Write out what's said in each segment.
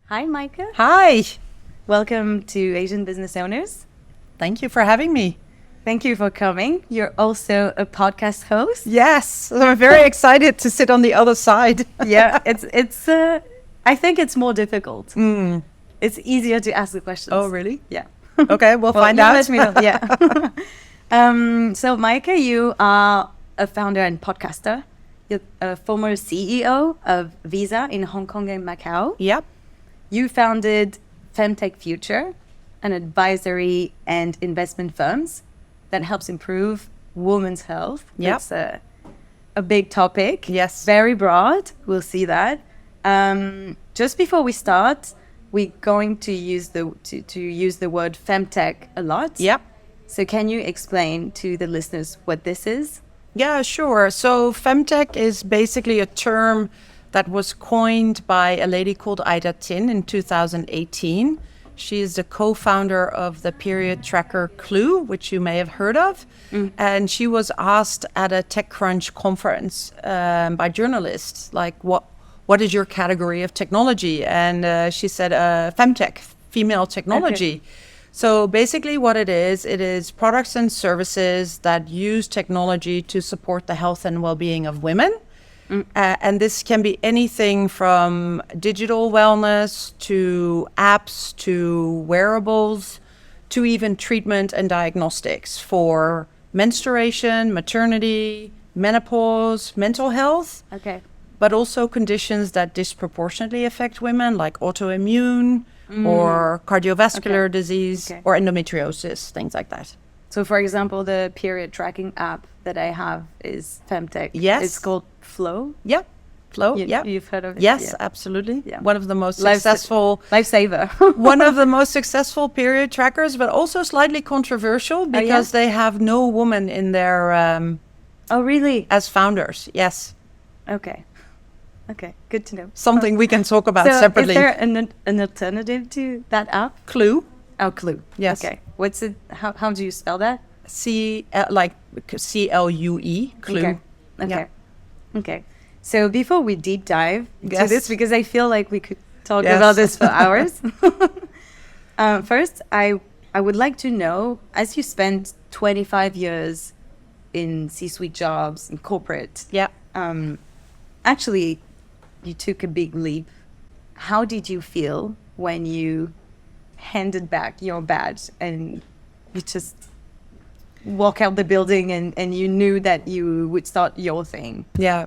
Hi, Maaike. Hi. Welcome to Asian Business Owners. Thank you for having me. Thank you for coming. You're also a podcast host. Yes, I'm very excited to sit on the other side. Yeah, it's. I think it's more difficult. It's easier to ask the questions. Oh, really? Yeah. Okay, we'll find you out. Let me know. Yeah. So, Maaike, you are a founder and podcaster. You're a former CEO of Visa in Hong Kong and Macau. Yep. You founded FemTech Future, an advisory and investment firms that helps improve women's health. Yep. That's a big topic. Yes. Very broad. We'll see that. Just before we start, we're going to use the word femtech a lot. Yep. So can you explain to the listeners what this is? Yeah, sure. So femtech is basically a term that was coined by a lady called Ida Tin in 2018. She is the co-founder of the period tracker Clue, which you may have heard of. And she was asked at a TechCrunch conference by journalists, like, what is your category of technology? And she said, femtech, female technology. Okay. So basically what it is products and services that use technology to support the health and well-being of women. And this can be anything from digital wellness to apps to wearables to even treatment and diagnostics for menstruation, maternity, menopause, mental health. Okay. But also conditions that disproportionately affect women, like autoimmune or cardiovascular disease or endometriosis, things like that. So, for example, the period tracking app that I have is femtech. Yes. It's called Flow. Yeah. Flow. Yeah. You've heard of it? Yes, yeah. absolutely. Yeah. One of the most successful lifesaver. one of the most successful period trackers, but also slightly controversial because they have no woman in their oh, really? as founders. Yes. Okay. Okay, good to know. Something we can talk about so separately. Is there an alternative to that app? Clue. Oh, Clue. Yes. Okay. What's it? How do you spell that? CLUE. Clue. Okay. Okay. Yeah. Okay. So before we deep dive into Yes. this, because I feel like we could talk about this for hours. First, I would like to know, as you spent 25 years in C-suite jobs in corporate. Yeah. Actually, you took a big leap. How did you feel when you handed back your badge and you just walk out the building and you knew that you would start your thing? Yeah.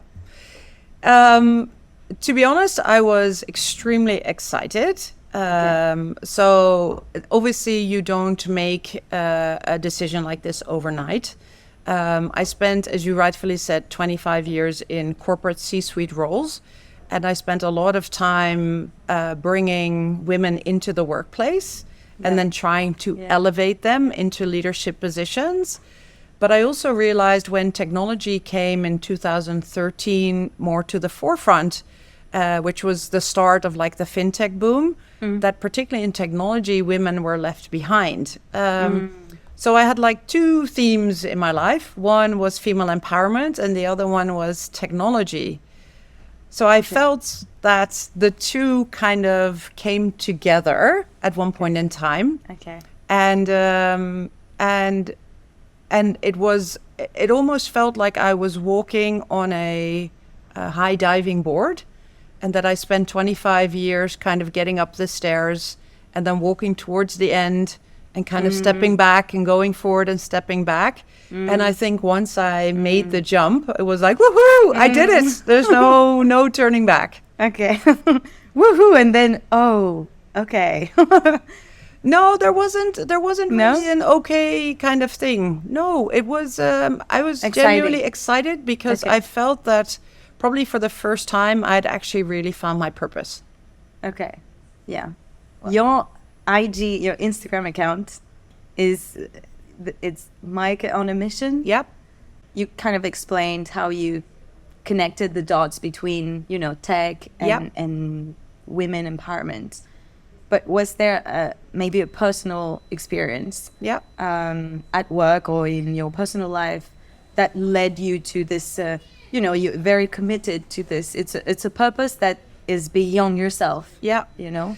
To be honest, I was extremely excited. So obviously you don't make a decision like this overnight. I spent, as you rightfully said, 25 years in corporate C-suite roles. And I spent a lot of time bringing women into the workplace and then trying to elevate them into leadership positions. But I also realized when technology came in 2013 more to the forefront, which was the start of like the fintech boom, that particularly in technology, women were left behind. So I had like two themes in my life. One was female empowerment and the other one was technology. So I felt that the two kind of came together at one point in time. Okay. And it almost felt like I was walking on a high diving board, and that I spent 25 years kind of getting up the stairs and then walking towards the end and kind of stepping back and going forward and stepping back. And I think once I made the jump, it was like, woohoo, I did it. There's no turning back. Okay. Woohoo. And then, oh, okay. No, there wasn't No? really an okay kind of thing. No, it was, I was genuinely excited because I felt that probably for the first time, I'd actually really found my purpose. Okay. Yeah. Your your Instagram account it's Maaike on a mission. Yep. You kind of explained how you connected the dots between, tech and women empowerment. But was there maybe a personal experience at work or in your personal life that led you to this, you're very committed to this. It's a purpose that is beyond yourself. Yeah. You know?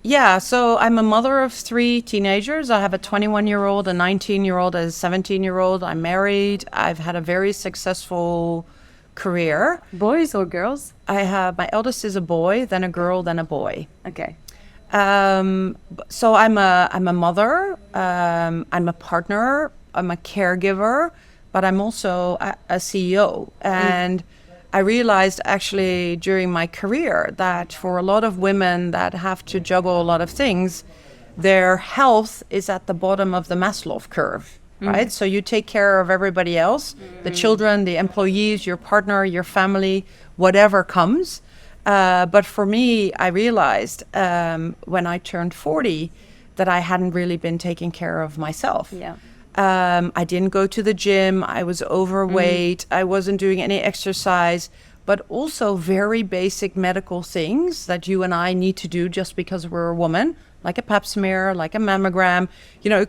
Yeah, so I'm a mother of 3 teenagers. I have a 21-year-old, a 19-year-old, a 17-year-old. I'm married. I've had a very successful career. Boys or girls? My eldest is a boy, then a girl, then a boy. Okay. So I'm a mother. I'm a partner. I'm a caregiver, but I'm also a CEO. And I realized actually during my career that for a lot of women that have to juggle a lot of things, their health is at the bottom of the Maslow curve, right? So you take care of everybody else, the children, the employees, your partner, your family, whatever comes. But for me, I realized when I turned 40 that I hadn't really been taking care of myself. Yeah. I didn't go to the gym. I was overweight. I wasn't doing any exercise, but also very basic medical things that you and I need to do just because we're a woman, like a pap smear, like a mammogram,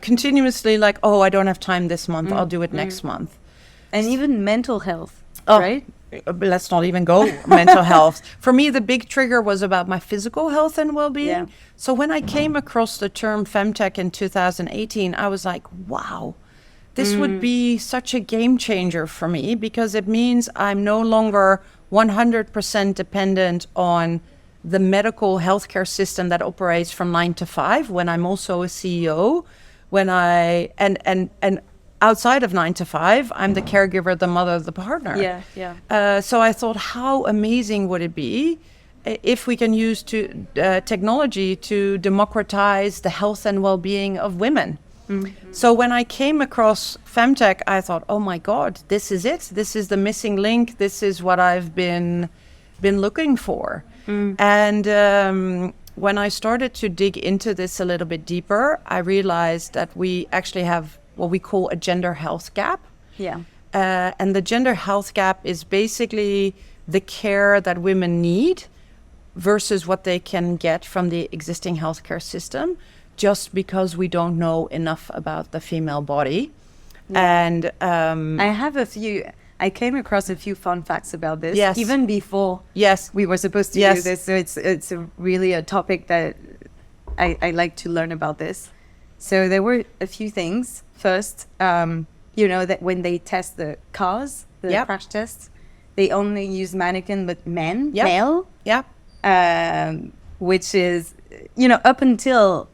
continuously like, oh, I don't have time this month. I'll do it next month. And even mental health, right? Let's not even go mental health. For me, the big trigger was about my physical health and well-being. Yeah. So when I came across the term FemTech in 2018, I was like, wow, this would be such a game changer for me, because it means I'm no longer 100% dependent on the medical healthcare system that operates from 9 to 5, when I'm also a CEO, and outside of 9 to 5, I'm the caregiver, the mother, the partner. Yeah. So I thought, how amazing would it be if we can use technology to democratize the health and well-being of women? So when I came across FemTech, I thought, oh my God, this is it. This is the missing link. This is what I've been looking for. And when I started to dig into this a little bit deeper, I realized that we actually have what we call a gender health gap. Yeah. And the gender health gap is basically the care that women need versus what they can get from the existing healthcare system, just because we don't know enough about the female body. Yeah. And I came across a few fun facts about this, Yes. even before yes, we were supposed to Yes. do this. So it's really a topic that I like to learn about this. So there were a few things. First, that when they test the cars, the Yep. crash tests, they only use mannequin but Yep. male, yeah, which is, up until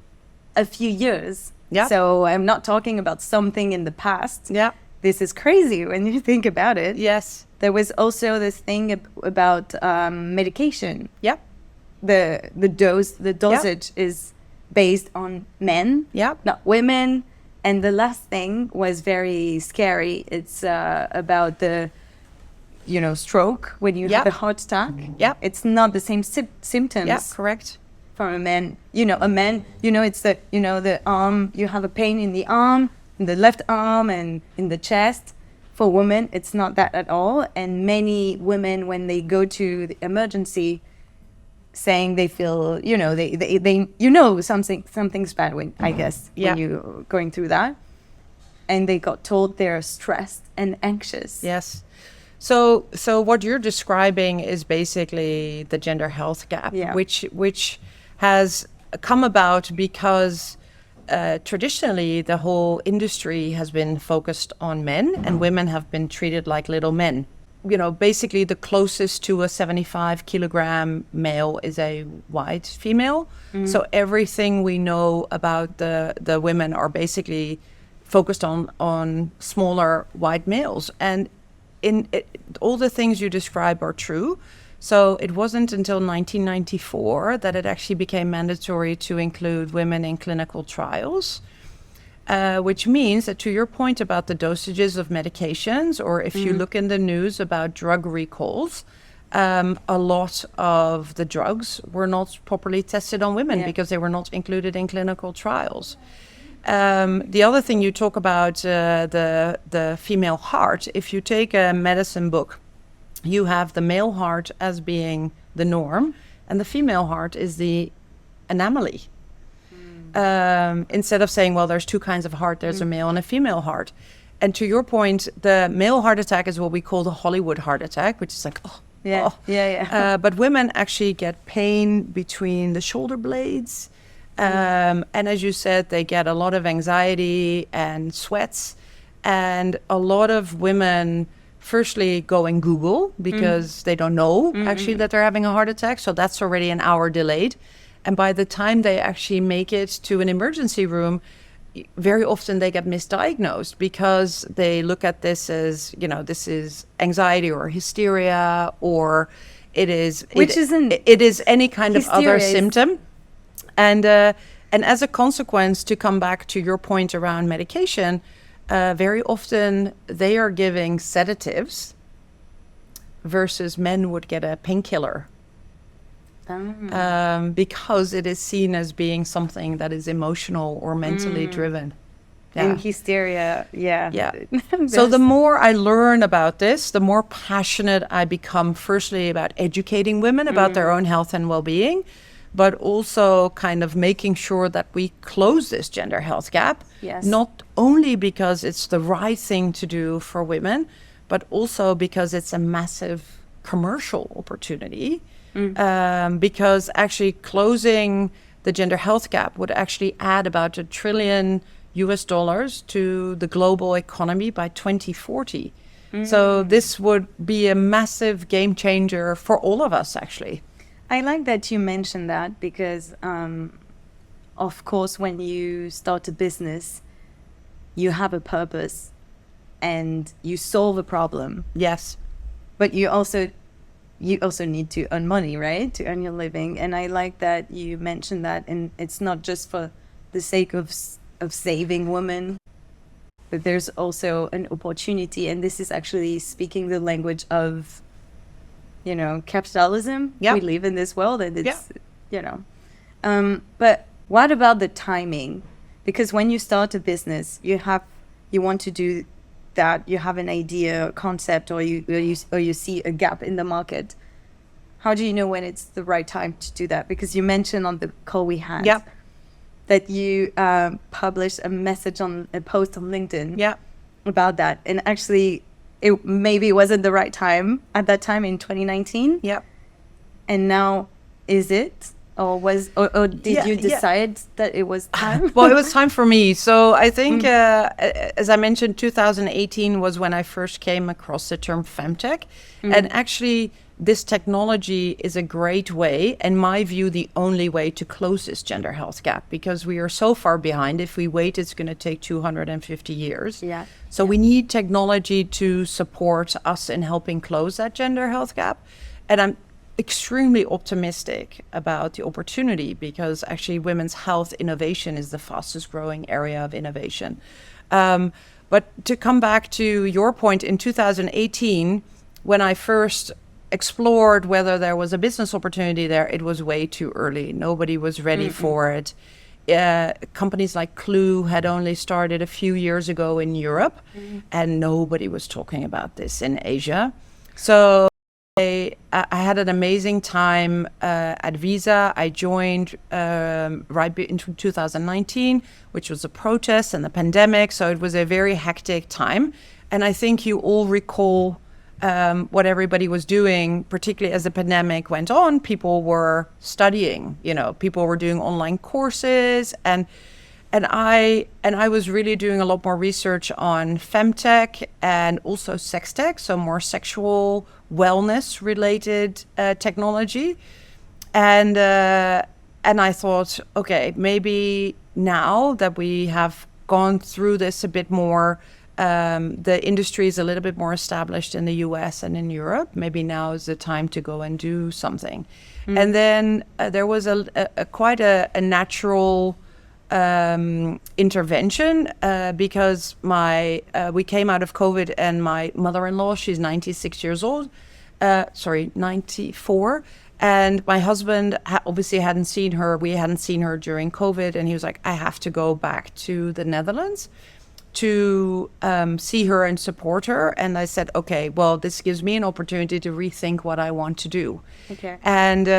a few years. Yep. So I'm not talking about something in the past. yeah, This is crazy when you think about it. yes, There was also this thing about medication. yeah, The dosage is based on men, yeah, not women. And the last thing was very scary. It's about the, stroke when you Yep. have a heart attack. Yep. It's not the same symptoms yeah, correct. from a man. A man, it's the arm, you have a pain in the arm, in the left arm and in the chest. For women, it's not that at all. And many women, when they go to the emergency, saying they feel, something's bad when, I guess, Yeah. when you're going through that. And they got told they're stressed and anxious. Yes. So what you're describing is basically the gender health gap, Yeah. which has come about because traditionally the whole industry has been focused on men, and women have been treated like little men. Basically the closest to a 75 kilogram male is a white female. So everything we know about the women are basically focused on smaller white males. And all the things you describe are true. So it wasn't until 1994 that it actually became mandatory to include women in clinical trials, which means that, to your point about the dosages of medications, or if you look in the news about drug recalls, a lot of the drugs were not properly tested on women because they were not included in clinical trials. The other thing you talk about, the female heart, if you take a medicine book, you have the male heart as being the norm, and the female heart is the anomaly. Instead of saying, well, there's two kinds of heart, there's a male and a female heart. And to your point, the male heart attack is what we call the Hollywood heart attack, which is like, oh, Yeah. Oh. Yeah. But women actually get pain between the shoulder blades. And as you said, they get a lot of anxiety and sweats. And a lot of women firstly go and Google because they don't know actually that they're having a heart attack. So that's already an hour delayed. And by the time they actually make it to an emergency room, very often they get misdiagnosed because they look at this as, you know, this is anxiety or hysteria, or it is any kind of other symptom. And as a consequence, to come back to your point around medication, very often they are giving sedatives versus men would get a painkiller. Because it is seen as being something that is emotional or mentally driven. And hysteria, yeah. So the more I learn about this, the more passionate I become, firstly about educating women about their own health and well-being, but also kind of making sure that we close this gender health gap. Yes. Not only because it's the right thing to do for women, but also because it's a massive commercial opportunity. Because actually closing the gender health gap would actually add about $1 trillion to the global economy by 2040. So this would be a massive game changer for all of us, actually. I like that you mentioned that because, of course, when you start a business, you have a purpose and you solve a problem. Yes. But you also need to earn money, right? To earn your living. And I like that you mentioned that. And it's not just for the sake of saving women, but there's also an opportunity. And this is actually speaking the language of, you know, capitalism. Yeah. We live in this world and it's, you know. But what about the timing? Because when you start a business, you want to do that, you have an idea, a concept, or you see a gap in the market. How do you know when it's the right time to do that? Because you mentioned on the call we had that you published a post on LinkedIn about that, and actually it wasn't the right time at that time in 2019. And now is it? Or did you decide that it was time? Well, it was time for me. So I think, as I mentioned, 2018 was when I first came across the term FemTech. And actually, this technology is a great way, in my view, the only way to close this gender health gap, because we are so far behind. If we wait, it's going to take 250 years. So we need technology to support us in helping close that gender health gap. And I'm extremely optimistic about the opportunity because actually women's health innovation is the fastest growing area of innovation. But to come back to your point, in 2018, when I first explored whether there was a business opportunity there, it was way too early. Nobody was ready for it. Companies like Clue had only started a few years ago in Europe, and nobody was talking about this in Asia. So I had an amazing time at Visa. I joined right into 2019, which was a protest and the pandemic. So it was a very hectic time. And I think you all recall what everybody was doing, particularly as the pandemic went on. People were studying, people were doing online courses. And I was really doing a lot more research on femtech and also sex tech, so more sexual wellness related technology. And I thought, okay, maybe now that we have gone through this a bit more, the industry is a little bit more established in the US and in Europe. Maybe now is the time to go and do something. And then there was quite a natural intervention because we came out of COVID, and my mother-in-law, she's 96 years old, 94. And my husband obviously hadn't seen her. We hadn't seen her during COVID. And he was like, I have to go back to the Netherlands to see her and support her. And I said, okay, well, this gives me an opportunity to rethink what I want to do. Okay. And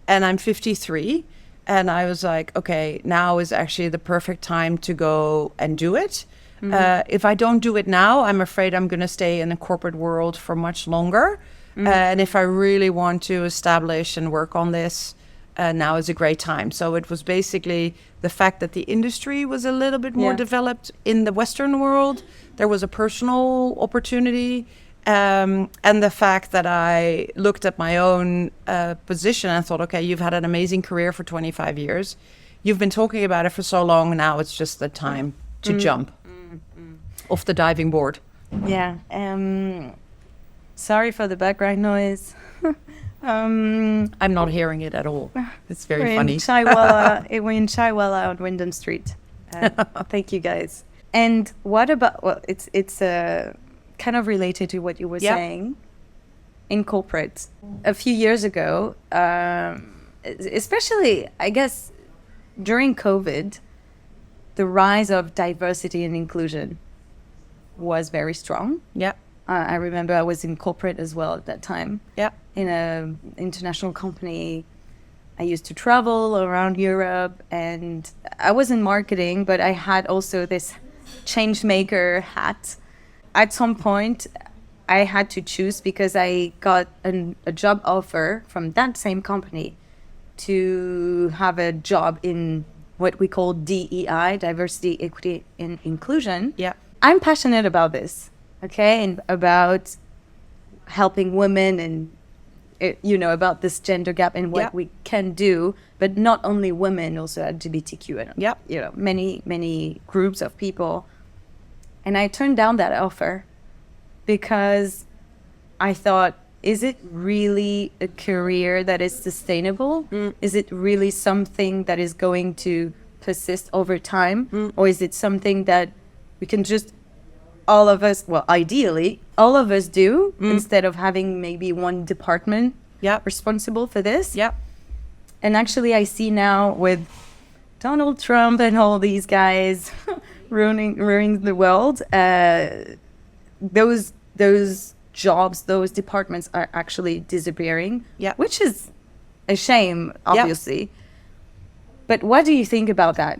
I'm 53. And I was like, okay, now is actually the perfect time to go and do it. If I don't do it now, I'm afraid I'm going to stay in the corporate world for much longer. And if I really want to establish and work on this, now is a great time. So it was basically the fact that the industry was a little bit more developed in the Western world. There was a personal opportunity. And the fact that I looked at my own position and thought, okay, you've had an amazing career for 25 years. You've been talking about it for so long. Now it's just the time to jump off the diving board. Yeah. Sorry for the background noise. I'm not hearing it at all. It's very funny. We're in Chaiwala on Wyndham Street. Thank you, guys. And what about? Well, it's kind of related to what you were saying. In corporate, a few years ago, especially I guess during COVID, the rise of diversity and inclusion was very strong. Yeah. I remember I was in corporate as well at that time. Yeah. In an international company. I used to travel around Europe, and I was in marketing, but I had also this change maker hat. At some point, I had to choose because I got a job offer from that same company to have a job in what we call DEI, diversity, equity, and inclusion. Yeah. I'm passionate about this, okay, and about helping women and, about this gender gap and what we can do, but not only women, also LGBTQ and, many, many groups of people. And I turned down that offer because I thought, is it really a career that is sustainable? Is it really something that is going to persist over time? Or is it something that we can just all of us, well, ideally, all of us do instead of having maybe one department responsible for this? Yeah. And actually, I see now with Donald Trump and all these guys ruining the world, those jobs, those departments are actually disappearing, which is a shame, obviously. But what do you think about that?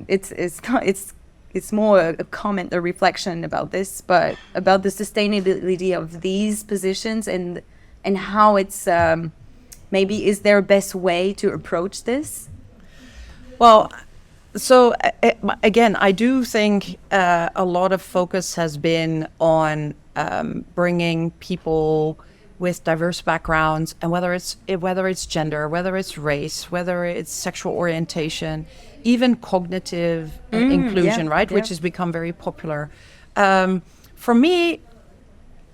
It's more a comment, a reflection about this, but about the sustainability of these positions and how it's maybe is there a best way to approach this? Well, so again, I do think a lot of focus has been on bringing people with diverse backgrounds, and whether it's gender, whether it's race, whether it's sexual orientation, even cognitive inclusion, right, which has become very popular. For me,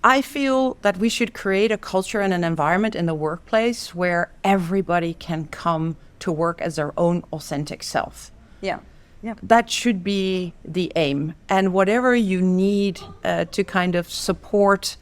I feel that we should create a culture and an environment in the workplace where everybody can come to work as their own authentic self. Yeah. That should be the aim. And whatever you need to kind of support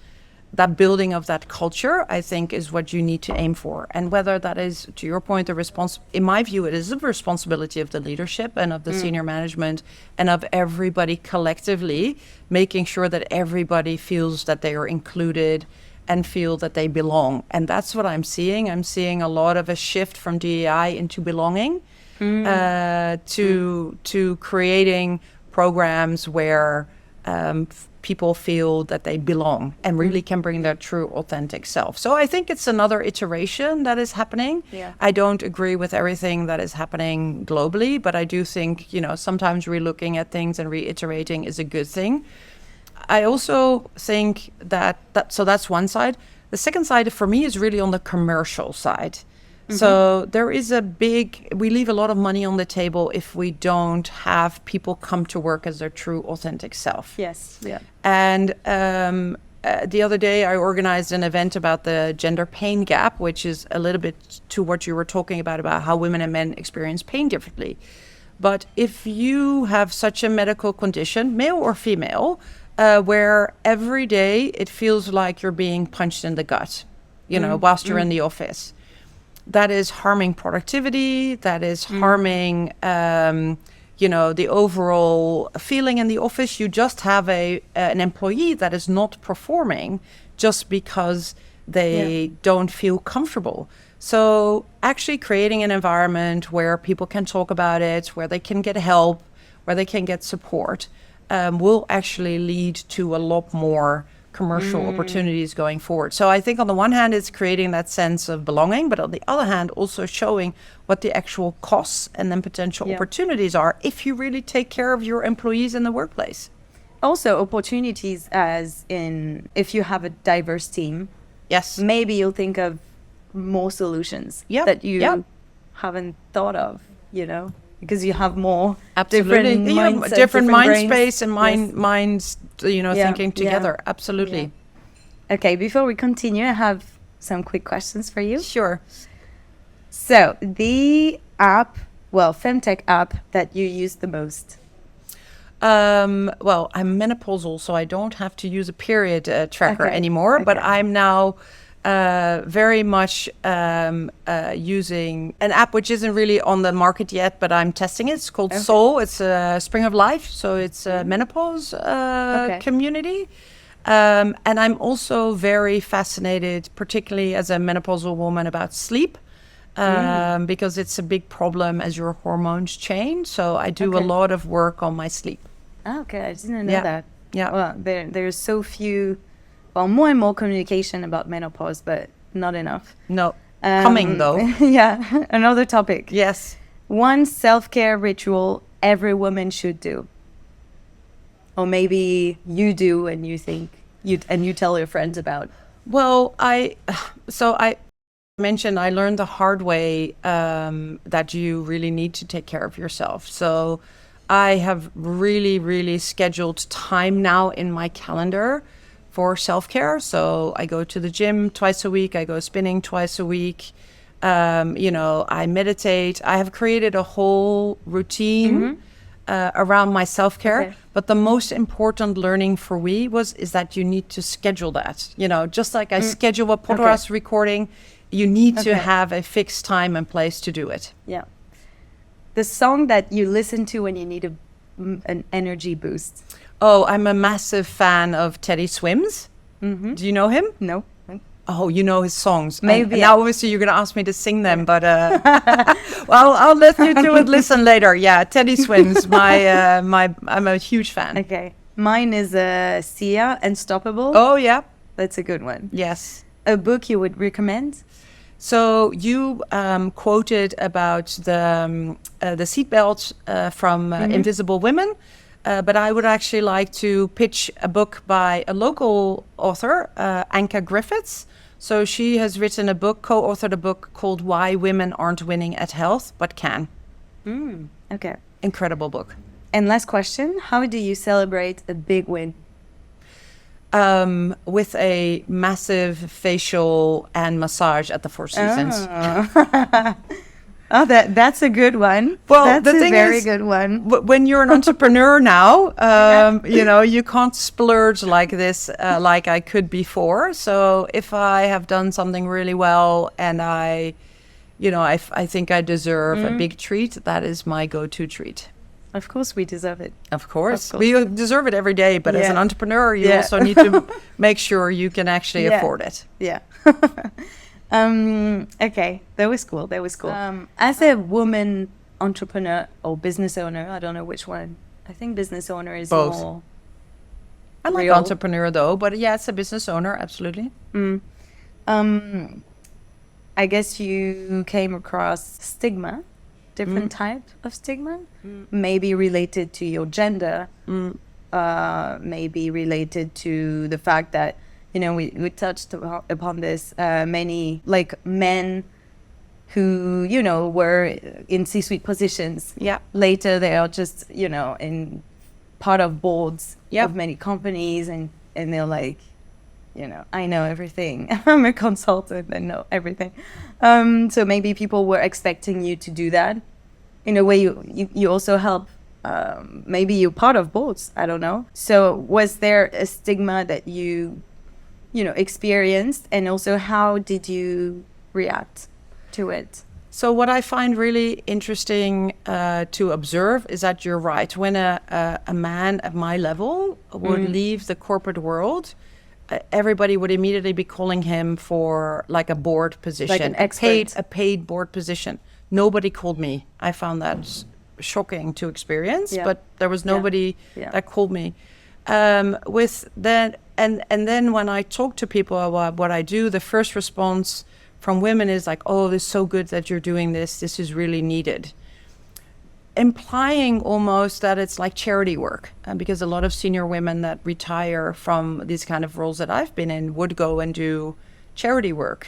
that building of that culture, I think, is what you need to aim for. And whether that is, to your point, in my view, it is the responsibility of the leadership and of the senior management and of everybody collectively, making sure that everybody feels that they are included and feel that they belong. And that's what I'm seeing. I'm seeing a lot of a shift from DEI into belonging, to creating programs where people feel that they belong and really can bring their true authentic self. So I think it's another iteration that is happening. I don't agree with everything that is happening globally, but I do think, sometimes relooking at things and reiterating is a good thing. I also think so that's one side. The second side for me is really on the commercial side. So there is we leave a lot of money on the table if we don't have people come to work as their true authentic self. Yes. Yeah. And the other day I organized an event about the gender pain gap, which is a little bit to what you were talking about how women and men experience pain differently. But if you have such a medical condition, male or female, where every day it feels like you're being punched in the gut, whilst you're in the office, that is harming productivity, that is harming, the overall feeling in the office. You just have an employee that is not performing just because they don't feel comfortable. So actually creating an environment where people can talk about it, where they can get help, where they can get support, will actually lead to a lot more commercial opportunities going forward. So I think on the one hand, it's creating that sense of belonging, but on the other hand, also showing what the actual costs and then potential opportunities are if you really take care of your employees in the workplace. Also opportunities as in if you have a diverse team. Yes. Maybe you'll think of more solutions that you haven't thought of, because you have more different mindsets, different mind brains. space and minds, thinking together. Absolutely. Yeah. Okay, before we continue, I have some quick questions for you. Sure. So the FemTech app that you use the most? Well, I'm menopausal, so I don't have to use a period tracker anymore, but I'm now very much using an app which isn't really on the market yet, but I'm testing it. It's called Soul. It's a Spring of Life, so it's a menopause community. And I'm also very fascinated, particularly as a menopausal woman, about sleep. Because it's a big problem as your hormones change. So I do a lot of work on my sleep. Okay, I didn't know that. Yeah. Well, there's so few, more and more communication about menopause, but not enough. No. Coming though. Yeah, another topic. Yes. One self-care ritual every woman should do. Or maybe you do and you think, you tell your friends about. Well, I mentioned I learned the hard way that you really need to take care of yourself. So I have really, really scheduled time now in my calendar for self-care. So I go to the gym twice a week. I go spinning twice a week. I meditate. I have created a whole routine around my self-care. Okay. But the most important learning for me is that you need to schedule that. Just like I schedule a podcast recording, you need to have a fixed time and place to do it. Yeah. The song that you listen to when you need an energy boost. Oh, I'm a massive fan of Teddy Swims. Mm-hmm. Do you know him? No. Oh, you know his songs. Maybe. And now obviously you're going to ask me to sing them, but well, I'll let you do it. Listen later. Yeah, Teddy Swims. I'm a huge fan. Okay. Mine is Sia, Unstoppable. Oh, yeah. That's a good one. Yes. A book you would recommend? So you quoted about the seatbelt from Invisible Women, but I would actually like to pitch a book by a local author, Anka Griffiths. So she has written a book, co-authored a book called Why Women Aren't Winning at Health But Can. Okay. Incredible book. And last question, how do you celebrate a big win? With a massive facial and massage at the Four Seasons. Oh, that's a good one. Well, that's the thing very is, good one. When you're an entrepreneur now, you can't splurge like this, like I could before. So if I have done something really well and I think I deserve a big treat, that is my go-to treat. Of course we deserve it. Of course. We deserve it every day, but as an entrepreneur, you also need to make sure you can actually afford it. Yeah. Okay, that was cool. As a woman entrepreneur or business owner, I don't know which one. I think business owner is both. More I like real. Entrepreneur though, but yeah, it's a business owner, absolutely. I guess you came across stigma. Different type of stigma, maybe related to your gender, maybe related to the fact that, we touched upon this, many like men who, were in C-suite positions. Yeah. Later they are just, in part of boards of many companies and they're like, I know everything. I'm a consultant and know everything. So maybe people were expecting you to do that. In a way, you also help. Maybe you're part of boards. I don't know. So was there a stigma that you experienced, and also how did you react to it? So what I find really interesting to observe is that you're right. When a man at my level would leave the corporate world, everybody would immediately be calling him for like a board position, like an expert. a paid board position. Nobody called me. I found that shocking to experience, but there was nobody that called me. With that, and then when I talk to people about what I do, the first response from women is like, oh, it's so good that you're doing this. This is really needed. Implying almost that it's like charity work, because a lot of senior women that retire from these kind of roles that I've been in would go and do charity work,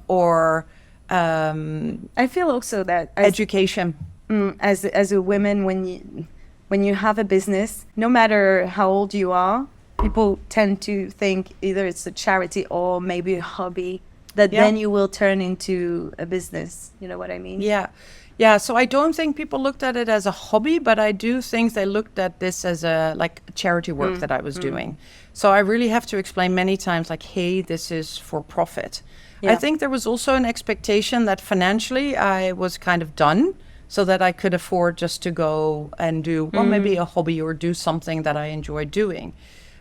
or I feel also that education. As a woman, when you have a business, no matter how old you are, people tend to think either it's a charity or maybe a hobby that then you will turn into a business. You know what I mean? Yeah. So I don't think people looked at it as a hobby, but I do think they looked at this as a charity work that I was doing. So I really have to explain many times, like, hey, this is for profit. I think there was also an expectation that financially I was kind of done, so that I could afford just to go and do, well, maybe a hobby or do something that I enjoy doing.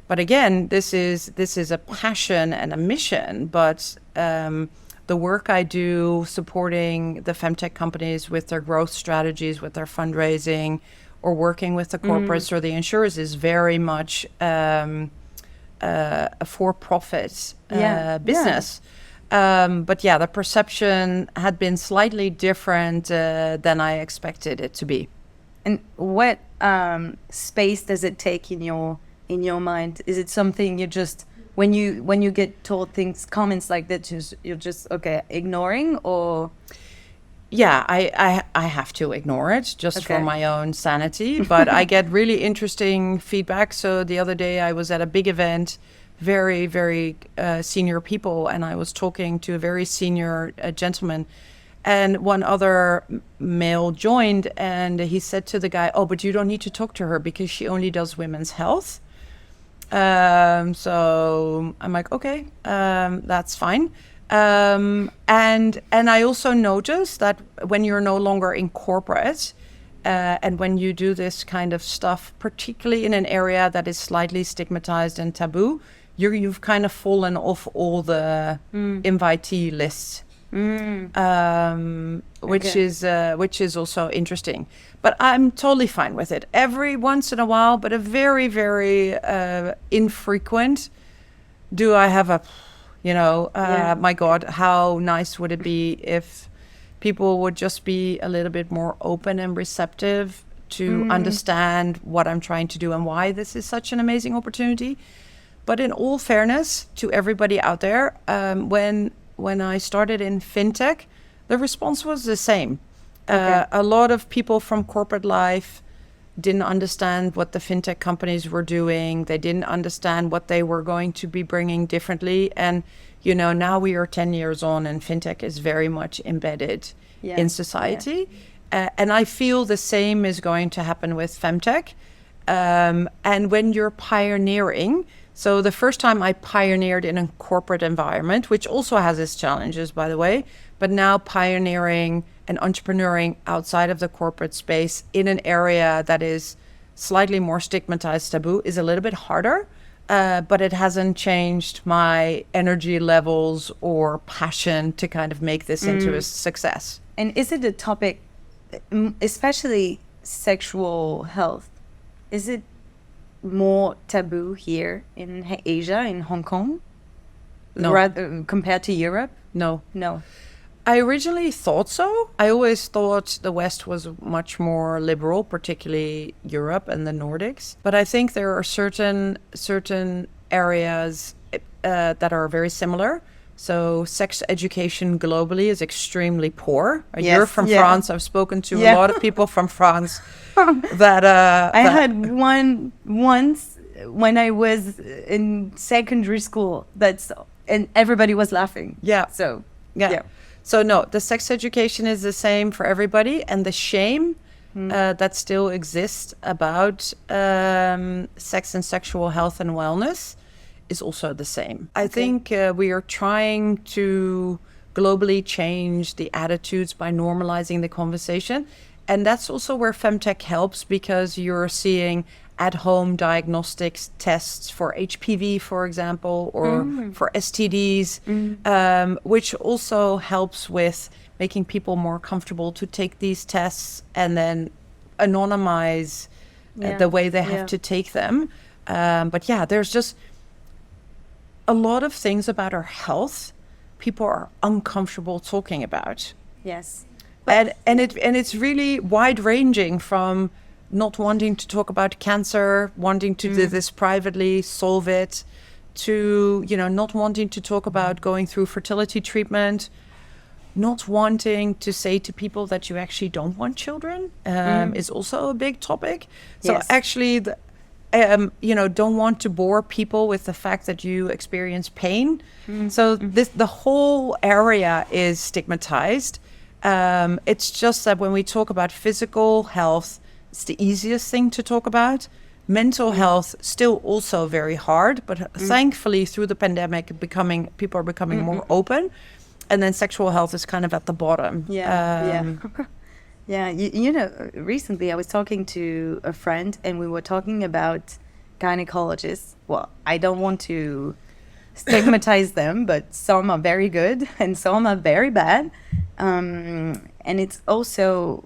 But again, this is a passion and a mission. But the work I do supporting the FemTech companies with their growth strategies, with their fundraising, or working with the corporates or the insurers is very much a for-profit business. But yeah, the perception had been slightly different than I expected it to be. And what space does it take in your mind? Is it something you just, when you get told comments like that, you're just ignoring, or? Yeah, I have to ignore it just for my own sanity. But I get really interesting feedback. So the other day I was at a big event, very, very senior people, and I was talking to a very senior gentleman, and one other male joined, and he said to the guy, oh, but you don't need to talk to her because she only does women's health. So I'm like, okay, that's fine. And I also noticed that when you're no longer in corporate, and when you do this kind of stuff, particularly in an area that is slightly stigmatized and taboo, you've kind of fallen off all the invitee lists, which is also interesting. But I'm totally fine with it. Every once in a while, but a very, very infrequent, do I have a, my God, how nice would it be if people would just be a little bit more open and receptive to understand what I'm trying to do and why this is such an amazing opportunity. But in all fairness to everybody out there, when I started in FinTech, the response was the same. A lot of people from corporate life didn't understand what the FinTech companies were doing. They didn't understand what they were going to be bringing differently. And, now we are 10 years on and FinTech is very much embedded in society. And I feel the same is going to happen with FemTech. And when you're pioneering, so the first time I pioneered in a corporate environment, which also has its challenges, by the way, but now pioneering and entrepreneuring outside of the corporate space in an area that is slightly more stigmatized, taboo, is a little bit harder, but it hasn't changed my energy levels or passion to kind of make this into a success. And is it a topic, especially sexual health, is it more taboo here in Asia, in Hong Kong? No. Rather, compared to Europe? No. I originally thought so. I always thought the West was much more liberal, particularly Europe and the Nordics. But I think there are certain areas that are very similar. So sex education globally is extremely poor. You're from France. I've spoken to a lot of people from France that... I had one once when I was in secondary school. And everybody was laughing. Yeah. So, So no, the sex education is the same for everybody. And the shame that still exists about sex and sexual health and wellness is also the same. I think we are trying to globally change the attitudes by normalizing the conversation. And that's also where FemTech helps, because you're seeing at-home diagnostics tests for HPV, for example, or for STDs, which also helps with making people more comfortable to take these tests and then anonymize the way they have to take them. But yeah, there's just a lot of things about our health, people are uncomfortable talking about. Yes. And it's really wide ranging, from not wanting to talk about cancer, wanting to do this privately, solve it, to, not wanting to talk about going through fertility treatment, not wanting to say to people that you actually don't want children, is also a big topic. So actually, don't want to bore people with the fact that you experience pain. So the whole area is stigmatized. It's just that when we talk about physical health, it's the easiest thing to talk about. Mental health, still also very hard, but thankfully through the pandemic, people are becoming more open. And then sexual health is kind of at the bottom. Yeah. Recently I was talking to a friend and we were talking about gynecologists. Well, I don't want to stigmatize them, but some are very good and some are very bad. And it's also,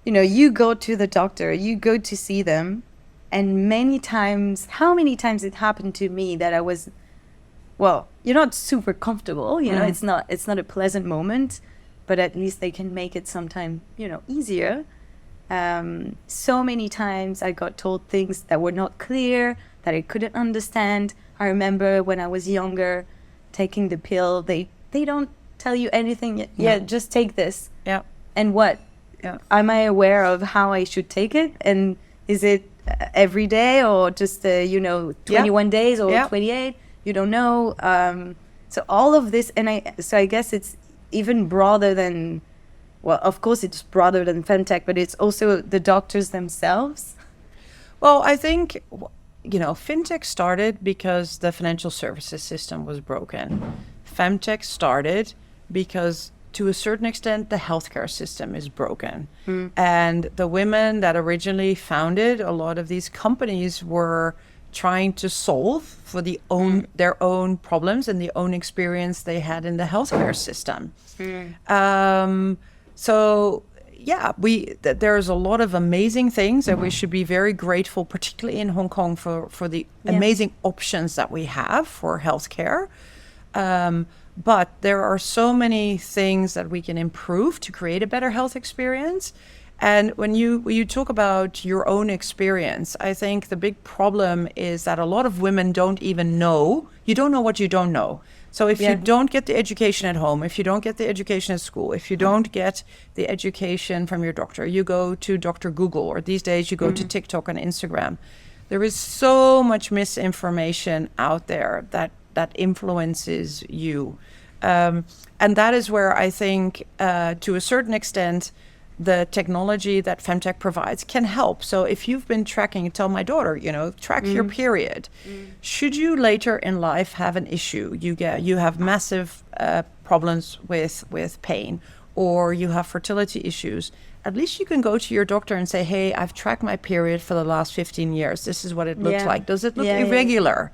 you go to the doctor, you go to see them, and how many times it happened to me that I was, you're not super comfortable, it's not a pleasant moment, but at least they can make it sometime, easier. So many times I got told things that were not clear, that I couldn't understand. I remember when I was younger, taking the pill, they don't tell you anything yet. Yeah, just take this. Yeah. And what? Yeah. Am I aware of how I should take it? And is it every day or just, 21 days or 28? You don't know. So all of this, I guess it's even broader than, of course it's broader than FemTech, but it's also the doctors themselves. Well, I think, FinTech started because the financial services system was broken. FemTech started because, to a certain extent, the healthcare system is broken. And the women that originally founded a lot of these companies were trying to solve for their own problems and the own experience they had in the healthcare system. There's a lot of amazing things that we should be very grateful, particularly in Hong Kong, for the amazing options that we have for healthcare. But there are so many things that we can improve to create a better health experience. And when you talk about your own experience, I think the big problem is that a lot of women don't even know. You don't know what you don't know. So if you don't get the education at home, if you don't get the education at school, if you don't get the education from your doctor, you go to Dr. Google, or these days you go to TikTok and Instagram. There is so much misinformation out there that influences you. And that is where I think, to a certain extent, the technology that FemTech provides can help. So if you've been tracking, tell my daughter, track your period. Should you later in life have an issue, you have massive problems with pain, or you have fertility issues, at least you can go to your doctor and say, hey, I've tracked my period for the last 15 years. This is what it looks like. Does it look irregular?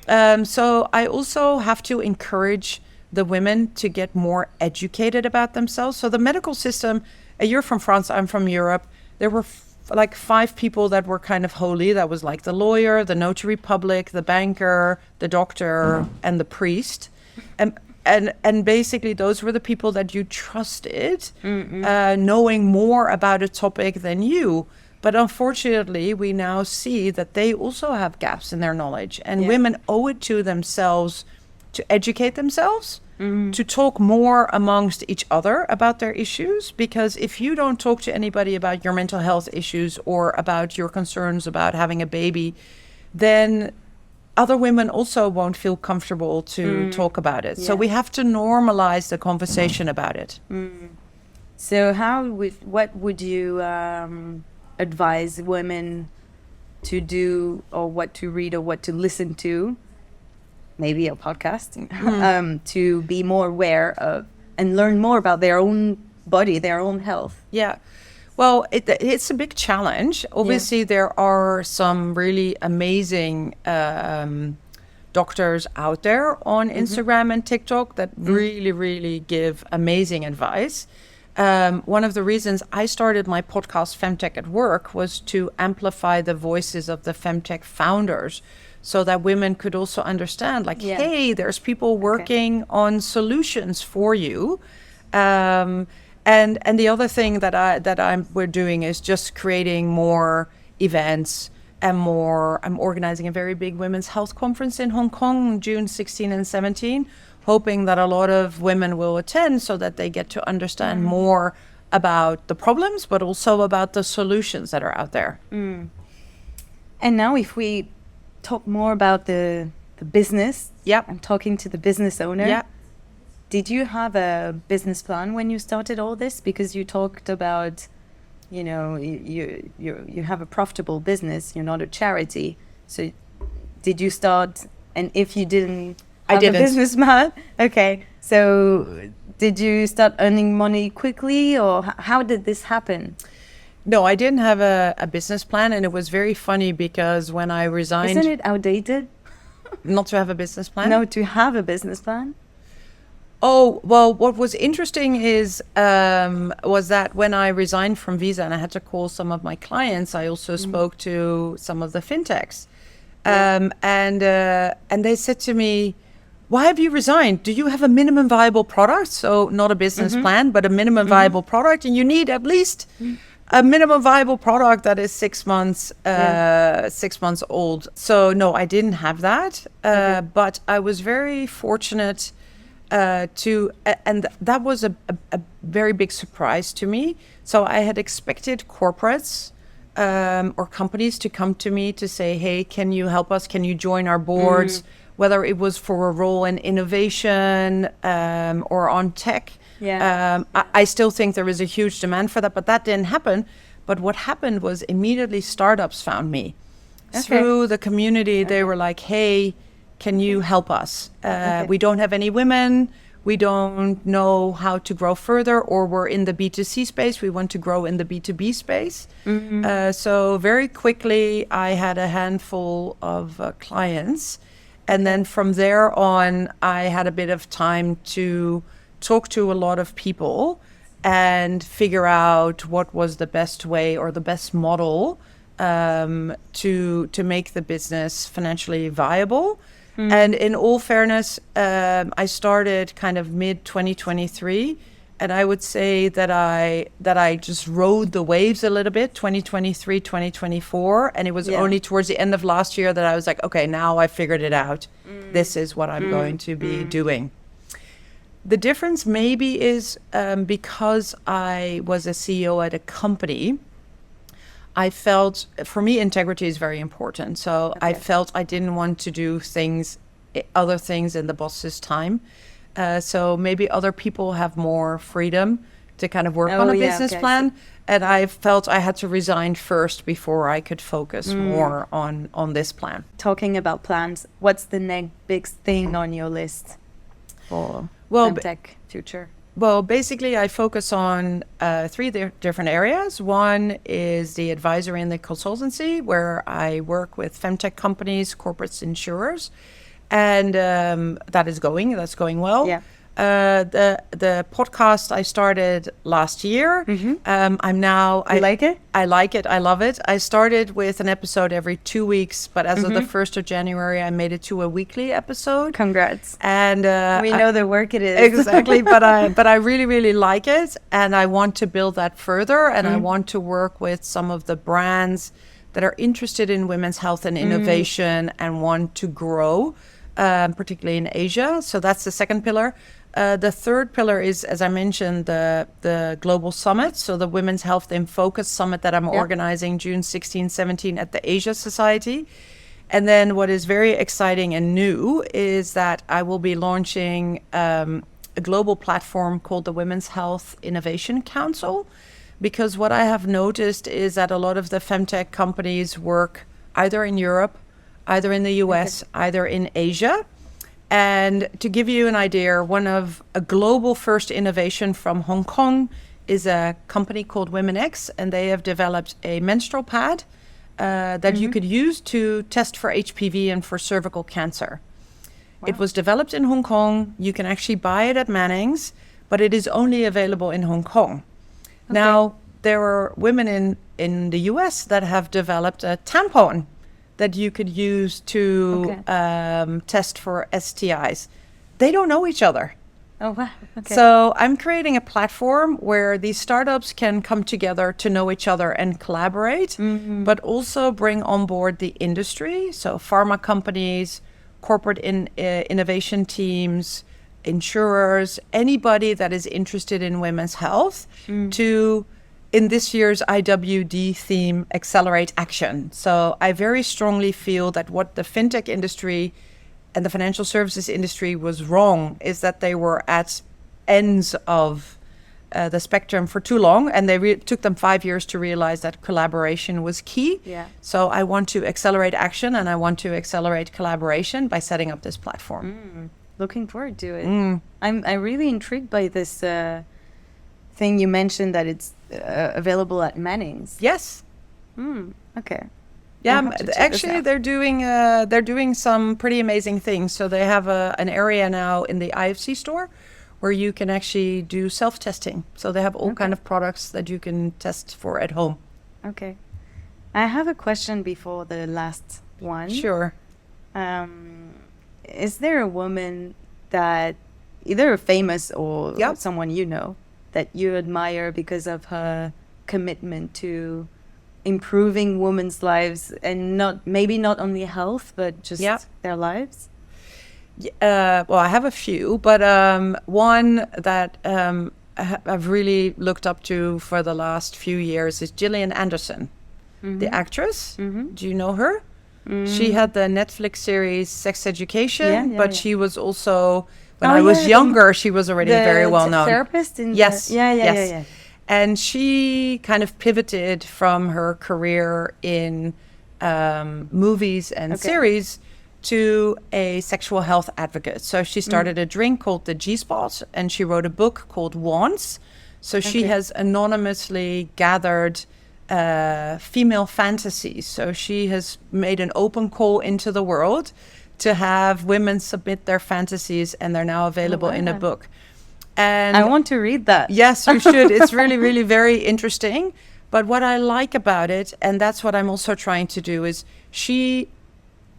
So I also have to encourage the women to get more educated about themselves. So the medical system, you're from France, I'm from Europe. There were like 5 people that were kind of holy. That was like the lawyer, the notary public, the banker, the doctor, and the priest. And basically those were the people that you trusted, knowing more about a topic than you. But unfortunately, we now see that they also have gaps in their knowledge. And women owe it to themselves to educate themselves, to talk more amongst each other about their issues. Because if you don't talk to anybody about your mental health issues or about your concerns about having a baby, then other women also won't feel comfortable to talk about it. So we have to normalize the conversation about it. So what would you advise women to do, or what to read, or what to listen to? Maybe a podcast, to be more aware of and learn more about their own body, their own health. Yeah. Well, it's a big challenge. Obviously, there are some really amazing doctors out there on Instagram and TikTok that really, really give amazing advice. One of the reasons I started my podcast, FemTech at Work, was to amplify the voices of the FemTech founders, so that women could also understand, like, Yeah. hey, there's people working on solutions for you. And the other thing that we're doing is just creating more events and more. I'm organizing a very big women's health conference in Hong Kong, June 16 and 17, hoping that a lot of women will attend so that they get to understand more about the problems, but also about the solutions that are out there. And now if we talk more about the business, I'm talking to the business owner. Yeah. Did you have a business plan when you started all this? Because you talked about, you know, you have a profitable business. You're not a charity. So did you start? And if you didn't have a business plan, okay. So did you start earning money quickly, or how did this happen? No, I didn't have a business plan, and it was very funny because when I resigned... Isn't it outdated? Not to have a business plan? No, to have a business plan. Oh, well, what was interesting is was that when I resigned from Visa and I had to call some of my clients, I also spoke to some of the fintechs. And they said to me, why have you resigned? Do you have a minimum viable product? So not a business plan, but a minimum viable product. And you need at least a minimum viable product that is 6 months 6 months old. So no, I didn't have that. But I was very fortunate and that was a very big surprise to me. So I had expected corporates or companies to come to me to say, hey, can you help us? Can you join our boards? Whether it was for a role in innovation or on tech. I still think there is a huge demand for that, but that didn't happen. But what happened was immediately startups found me. Through the community. They were like, hey, can you help us? We don't have any women. We don't know how to grow further, or we're in the B2C space. We want to grow in the B2B space. So very quickly, I had a handful of clients. And then from there on, I had a bit of time to talk to a lot of people and figure out what was the best way or the best model to make the business financially viable. And in all fairness, I started kind of mid-2023, and I would say that I just rode the waves a little bit, 2023, 2024, and it was only towards the end of last year that I was like, okay, now I figured it out. This is what I'm going to be doing. The difference maybe is because I was a CEO at a company, I felt, for me, integrity is very important. So I felt I didn't want to do other things in the boss's time. So maybe other people have more freedom to kind of work on a business plan. And I felt I had to resign first before I could focus more on this plan. Talking about plans, what's the next big thing on your list for FemTech Future? Well, basically, I focus on three different areas. One is the advisory and the consultancy, where I work with femtech companies, corporates, insurers, and that's going well. The podcast I started last year. I like it. I like it. I love it. I started with an episode every 2 weeks, but as of the 1st of January, I made it to a weekly episode. Congrats! And we know the work it is exactly. but I really, really like it, and I want to build that further. And I want to work with some of the brands that are interested in women's health and innovation and want to grow, particularly in Asia. So that's the second pillar. The third pillar is, as I mentioned, the global summit. So the Women's Health in Focus Summit that I'm organizing June 16, 17 at the Asia Society. And then what is very exciting and new is that I will be launching a global platform called the Women's Health Innovation Council. Because what I have noticed is that a lot of the femtech companies work either in Europe, either in the US, either in Asia. And to give you an idea, one of a global first innovation from Hong Kong is a company called WomenX, and they have developed a menstrual pad that you could use to test for HPV and for cervical cancer. Wow. It was developed in Hong Kong. You can actually buy it at Manning's, but it is only available in Hong Kong. Okay. Now, there are women in the US that have developed a tampon that you could use to test for STIs. They don't know each other. Oh, wow. Okay. So I'm creating a platform where these startups can come together to know each other and collaborate, but also bring on board the industry. So pharma companies, corporate innovation teams, insurers, anybody that is interested in women's health to, in this year's IWD theme, accelerate action. So I very strongly feel that what the fintech industry and the financial services industry was wrong is that they were at ends of the spectrum for too long, and they took them 5 years to realize that collaboration was key. Yeah. So I want to accelerate action, and I want to accelerate collaboration by setting up this platform. Looking forward to it. I'm really intrigued by this thing you mentioned that it's available at Manning's. Yes. Okay. Yeah, actually, they're doing some pretty amazing things. So they have an area now in the IFC store where you can actually do self-testing. So they have all kind of products that you can test for at home. Okay. I have a question before the last one. Sure. Is there a woman that, either famous or someone you know, that you admire because of her commitment to improving women's lives, and maybe not only health, but just their lives? Well, I have a few, but one that I've really looked up to for the last few years is Gillian Anderson, the actress. Do you know her? She had the Netflix series Sex Education, but she was also, when I was younger, she was already very well known. Therapist in yes. Yeah. And she kind of pivoted from her career in movies and series to a sexual health advocate. So she started a drink called the G-Spot, and she wrote a book called Wands. So she has anonymously gathered female fantasies. So she has made an open call into the world to have women submit their fantasies, and they're now available in a book. And I want to read that. Yes, you should. It's really, really very interesting. But what I like about it, and that's what I'm also trying to do, is she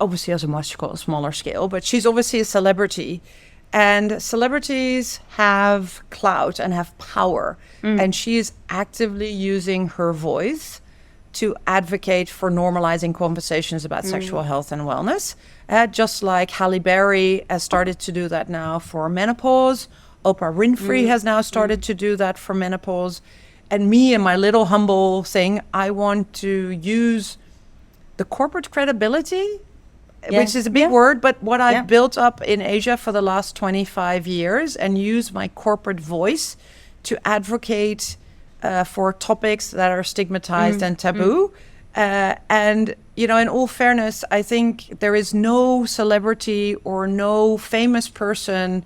obviously has a much smaller scale, but she's obviously a celebrity. And celebrities have clout and have power. And she is actively using her voice to advocate for normalizing conversations about sexual health and wellness. Just like Halle Berry has started to do that now for menopause. Oprah Winfrey has now started to do that for menopause. And me and my little humble thing, I want to use the corporate credibility, which is a big word, but what I've built up in Asia for the last 25 years, and use my corporate voice to advocate for topics that are stigmatized and taboo. And, you know, in all fairness, I think there is no celebrity or no famous person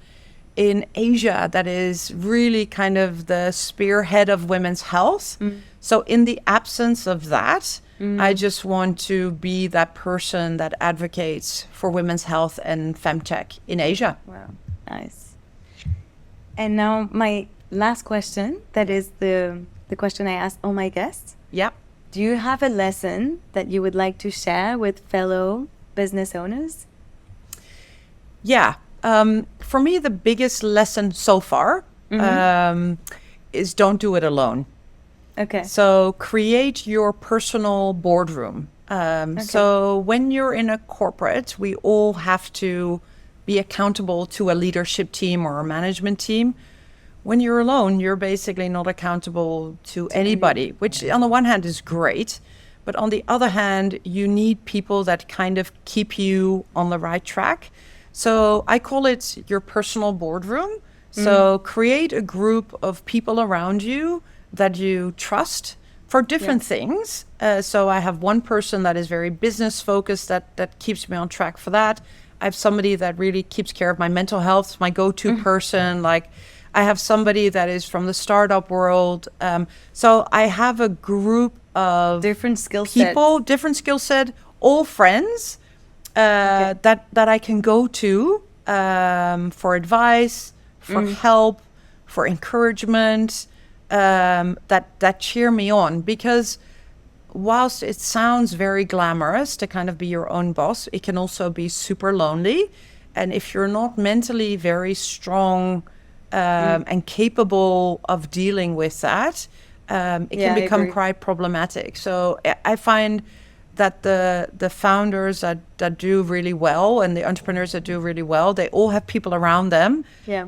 in Asia that is really kind of the spearhead of women's health. So in the absence of that, I just want to be that person that advocates for women's health and FemTech in Asia. Wow, nice. And now my last question, that is the question I asked all my guests. Yeah. Do you have a lesson that you would like to share with fellow business owners? Yeah. For me, the biggest lesson so far is don't do it alone. Okay. So create your personal boardroom. So when you're in a corporate, we all have to be accountable to a leadership team or a management team. When you're alone, you're basically not accountable to anybody, which on the one hand is great. But on the other hand, you need people that kind of keep you on the right track. So I call it your personal boardroom. So create a group of people around you that you trust for different things. So I have one person that is very business focused, that keeps me on track for that. I have somebody that really keeps care of my mental health, my go-to person. Like I have somebody that is from the startup world. So I have a group of different skill people, different skill set, all friends that I can go to for advice, for help, for encouragement, that cheer me on. Because whilst it sounds very glamorous to kind of be your own boss, it can also be super lonely. And if you're not mentally very strong and capable of dealing with that, it can become quite problematic. So I find that the founders that do really well and the entrepreneurs that do really well, they all have people around them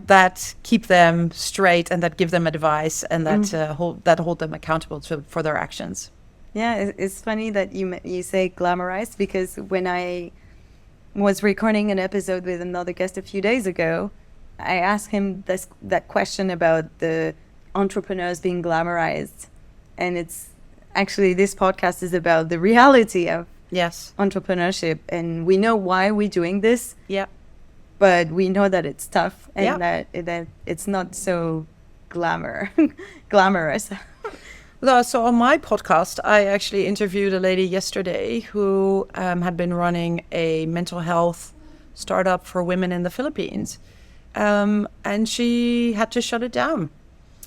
that keep them straight and that give them advice and that hold them accountable for their actions. Yeah, it's funny that you say glamorized, because when I was recording an episode with another guest a few days ago, I asked him that question about the entrepreneurs being glamorized, and it's actually, this podcast is about the reality of entrepreneurship, and we know why we're doing this. Yeah, but we know that it's tough and that it's not so glamorous. So on my podcast, I actually interviewed a lady yesterday who had been running a mental health startup for women in the Philippines, and she had to shut it down.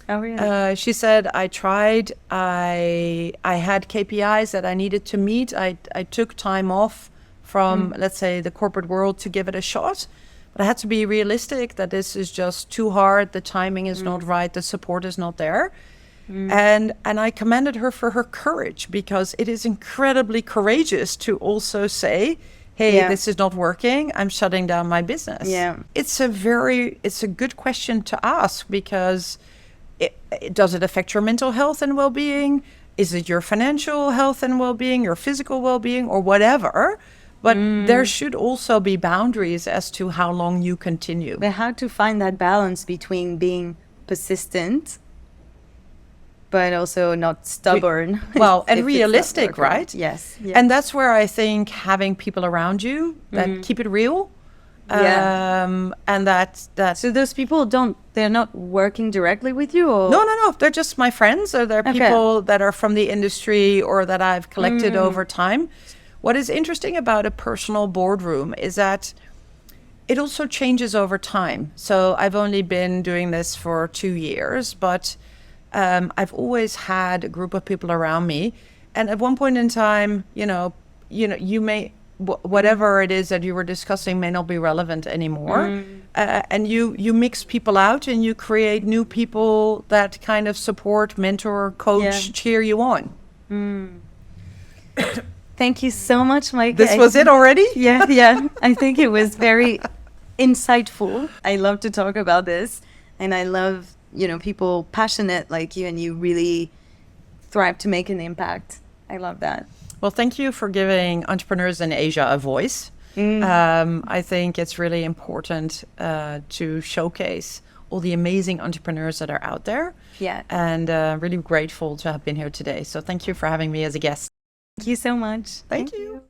Oh, really? She said, I tried, I had KPIs that I needed to meet. I took time off from, let's say, the corporate world to give it a shot. But I had to be realistic that this is just too hard. The timing is not right. The support is not there. And I commended her for her courage, because it is incredibly courageous to also say, hey, this is not working. I'm shutting down my business. Yeah. It's a good question to ask, because does it affect your mental health and well-being? Is it your financial health and well-being, your physical well-being, or whatever? But there should also be boundaries as to how long you continue. But how to find that balance between being persistent, but also not stubborn. Well, and realistic, right? Yes. Yeah. And that's where I think having people around you that keep it real. And that so those people they're not working directly with you, or no, they're just my friends, or they're people that are from the industry or that I've collected over time. What is interesting about a personal boardroom is that it also changes over time. So I've only been doing this for 2 years, but I've always had a group of people around me, and at one point in time, you may whatever it is that you were discussing may not be relevant anymore. And you mix people out and you create new people that kind of support, mentor, coach, cheer you on. Thank you so much, Maaike. This was it already? Yeah. I think it was very insightful. I love to talk about this, and I love, people passionate like you, and you really thrive to make an impact. I love that. Well, thank you for giving entrepreneurs in Asia a voice. I think it's really important to showcase all the amazing entrepreneurs that are out there. Yeah. And really grateful to have been here today. So thank you for having me as a guest. Thank you so much. Thank you.